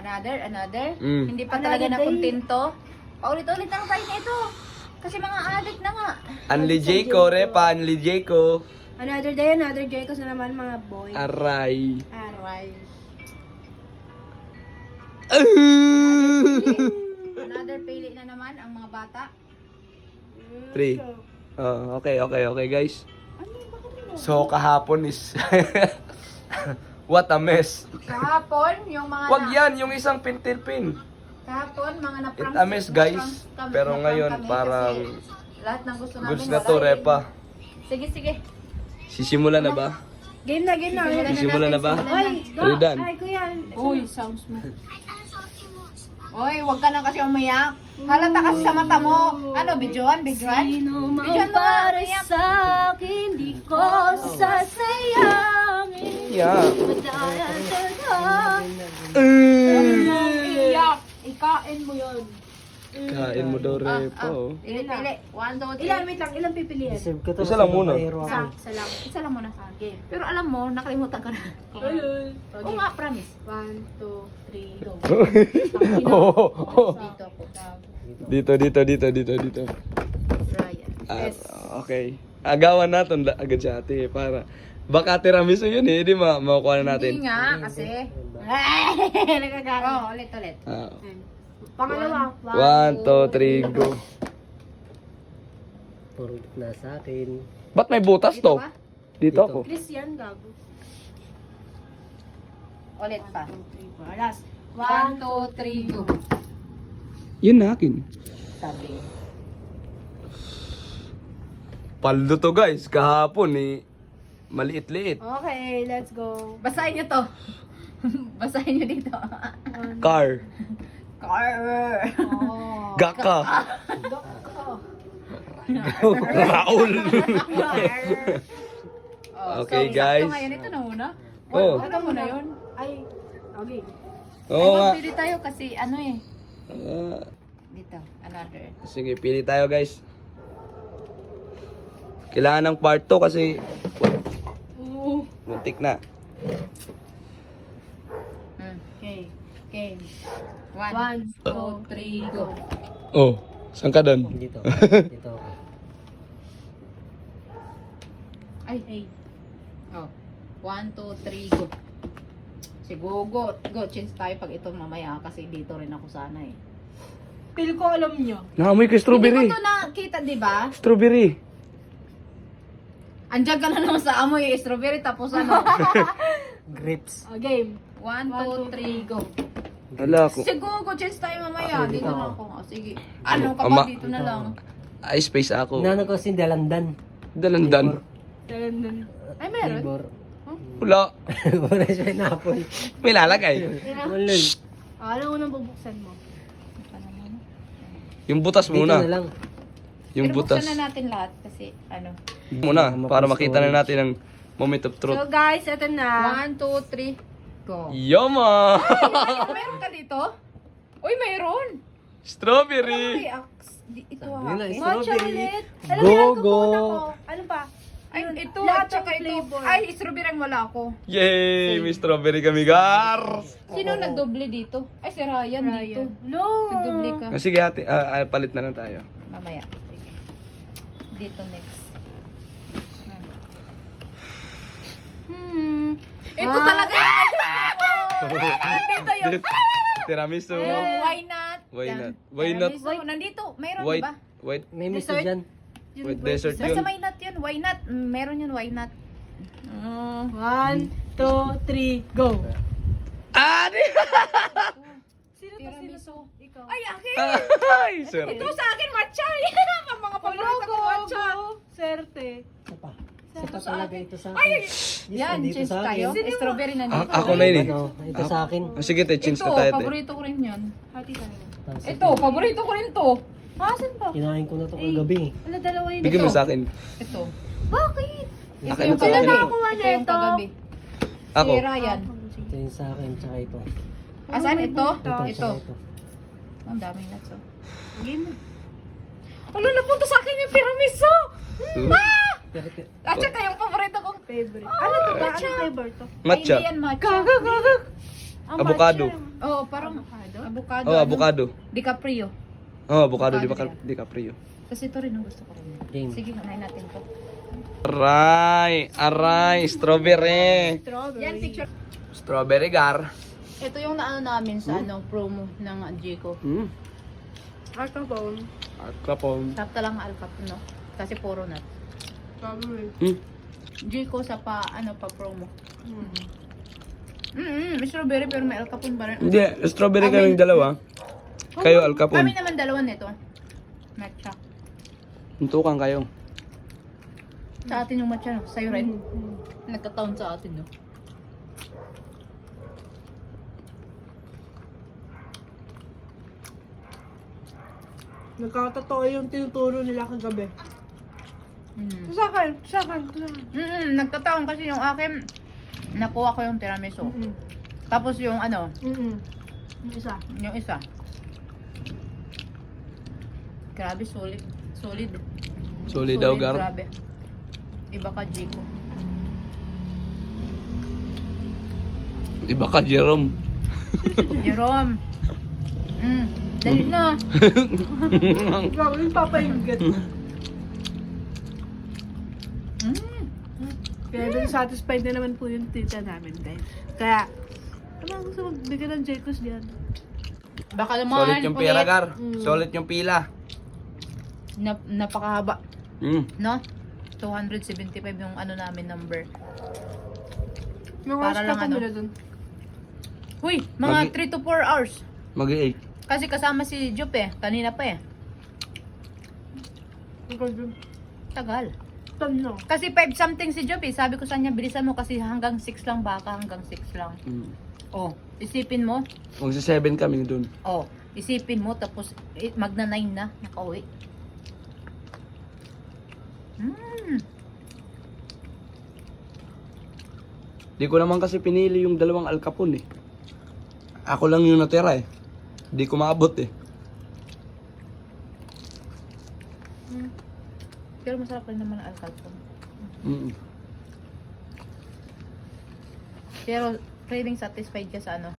Another. Mm. Hindi pa talaga na kontento. Paulit-ulit lang tayo na ito. Kasi mga addict na nga. Anli Jayco, Repa, Anli Jayco. Another day, another Jayco na naman mga boy. Aray. Aray. Another pili na naman ang mga bata. 3. Okay guys. So kahapon is what a mess. Kahapon, yung mga Wag yan, yung isang pintilpin. kahapon, mga na-prank. It a mess guys. Pero ngayon parang lahat ng gusto namin. goods na to, Repa. Sige. Sisimula na ba? Game na. Sisimula na ba? Ay, go. Ridan. Ay, kuya. Uy, sounds mo. Uy, wag ka na kasi umiyak. Halata kasi sa mata mo. Ano, bidyoan? Sino man Bidyoan mo nga, para umiyak. sa akin, di ko sasayangin. Yeah. Iyak. Ikain mo yun. Kain mo daw, Repa. Oh. Pili. 1, 2, 3. Wait lang, ilang pipiliin? Isa lang muna. Isa lang muna sa game. Pero alam mo, nakalimutan ka na. Ayun. Oo nga, promise. 1, 2, 3, go. Dito ako. Dito. Ryan. Okay. Agawan natin agad si ate para baka tiramisu yun eh, di makukuha na natin. Hindi nga, kasi. Nagagano. Oo, ulit. Ah. Pangalawa. 1, 2, 3, go. Puro na sa akin. Ba't may butas Dito to? ba? Dito ako. Christian, gago. Ulit pa. 2, 3, 4. Last. 1, 2, 3, go. Yun na akin. Sabi. Paldo to guys, kahapon eh. Maliit-liit. Okay, let's go. Basahin nyo to. Basahin nyo dito. Car. Car. Oh. Gaka. Raul. Okay, guys. Ito ngayon, ito na muna. Oh. Ito muna yun. Ay, okay. Oo nga. Pili tayo kasi ano eh. Ah, Dito, another. sige, pili tayo guys. Kailangan ng part 2 kasi muntik na. Okay. Game. 1, 2, 3, go. Oh, saan ka doon? Dito. Dito ako. Ay. Oh. 1, 2, 3, go. Sige, go. Change tayo pag ito mamaya kasi dito rin ako sana eh. Feel ko alam nyo. Naamoy ko strawberry. Hindi ko to nakita, di ba? Strawberry. Andiyan ka na naman sa amoy strawberry tapos ano. Grapes. Game. 1, 2, 3, go. Hala ko. Sige, go. Change tayo mamaya. Dito Dito na ako. ako. Oh, sige. Ano ka Ama. ba? Dito na lang. Ay, space ako. Inano ko si Dalandan. Dalandan. Ay, meron. Flavor. Wala. Wala siya na apple. May lalagay. Wala. Ano unang bubuksan mo? Yung butas Dito na muna. lang. Yung Pero butas. buksan na natin lahat kasi ano. Muna, para makita na natin ang moment of So truth. guys, ito na. 1, 2, 3, go. Yama! Meron ka dito? Uy, meron. Strawberry! Ito Yun na, ha. Matcha strawberry. ulit. Go, yan, go. kukuha ko. Ano pa? Ay, Yun, ito lahat at saka ng ito. flavor. Ay, strawberry ang wala ako. Yay! May strawberry kami, gar! Sino nagdoble dito? Ay, si Ryan dito. No. Nagdoble ka. Sige ate, palit na lang tayo. Mamaya. Sige. Dito next. Ito talaga. Nandito yun. Tiramisu. Why not? Why Yan. not? Why not? Tiramisu. Nandito. Mayroon, White, diba? white, May miso Dessert? dyan. white dessert Basta yun. may nut yun. Why not? Meron yun, why not? 1, 2, 3, go. Ah, di! Sino to? Tiramisu. Ikaw. Ay, akin! Ay, sir. Ito sa akin, matcha! Ang mga paborito ko, matcha! Serte. Isa pa. Isa pa talaga ito sa Ay, akin. yan, nandito cheese sa akin. tayo. Strawberry nandito. Ako na yun eh. Ano, ito sa akin. Sige, te, change Ito, na tayo, te. paborito ko rin yan. Hati tayo. Tapos Ito, paborito ko rin to. Asan pa? Kinain ko na ito kagabi. Wala, dalawa yun. Bigyan mo sa akin. Ito. Bakit? Ito Akin yung na to, kagabi. akin na to. Ito yung kagabi. Ako. Si Ryan. Ito yung sa akin, tsaka ito. Asan ito? Ito, Ito. tsaka ito. Ang daming nuts. Oh. Game. Ano, napunta sa akin yung tiramisu! Pero ito- At saka yung paborito kong Favorite. Ano to ba? Ano flavor to? Matcha. Ay, hindi yan matcha. Ang Avocado. matcha. Oo, parang avocado. Oh, avocado. DiCaprio. Oh, avocado Avocado di Caprio. Kasi ito rin ang gusto ko rin. Game. Sige, kanain natin to. Aray, strawberry. Yan, picture. Strawberry gar. Ito yung naano namin sa promo ng Jico. Alcohol. Kapon. Sakta lang ang alcap, no? Kasi puro nut. Strawberry. Jico sa pa promo. May strawberry pero may alcapon pa rin. Hindi, strawberry kaming dalawa. Kayo Al Capone. Kami naman dalawa nito. Matcha. Tuntukan kayo. Sa atin yung matcha, no? Sa'yo rin. Nagkataon sa atin, no? Nagkakatotoo yung tinuturo nila kagabi. Sa akin, sa akin, sa akin. Nagkataon kasi yung akin, nakuha ko yung tiramisu. Tapos yung Yung isa. yung isa. Grabe, solid. Solid. Solid daw gar. Grabe. Iba ka, Jico. Iba ka Jerome. Jerome. Dali na. Ikaw, yung papahinggit. Kaya din satisfied na naman po yung tita namin dahil. Kaya, ano gusto magbigyan ng Jacobs diyan? Baka naman. Solid yung pila gar. Solid yung pila. Napakahaba. Mm. No? 275 yung namin number. Yung Para oras lang ka pumila dun. Uy, mga 3 to 4 hours. Mag-8. Kasi kasama si Jup kanina pa Ikaw dun. Tagal. Tanong. Kasi 5 something si Jup Sabi ko sa kanya, bilisan mo kasi hanggang 6 lang baka, hanggang 6 lang. Oh, isipin mo. Magsi-7 kami dun. Oh, isipin mo tapos magna 9 na nakauwi. Di ko naman kasi pinili yung dalawang Al Capone eh. Ako lang yung natira eh. Di ko maabot eh. Pero masarap rin naman ang alcalpon. Mm. Pero craving satisfied ka sa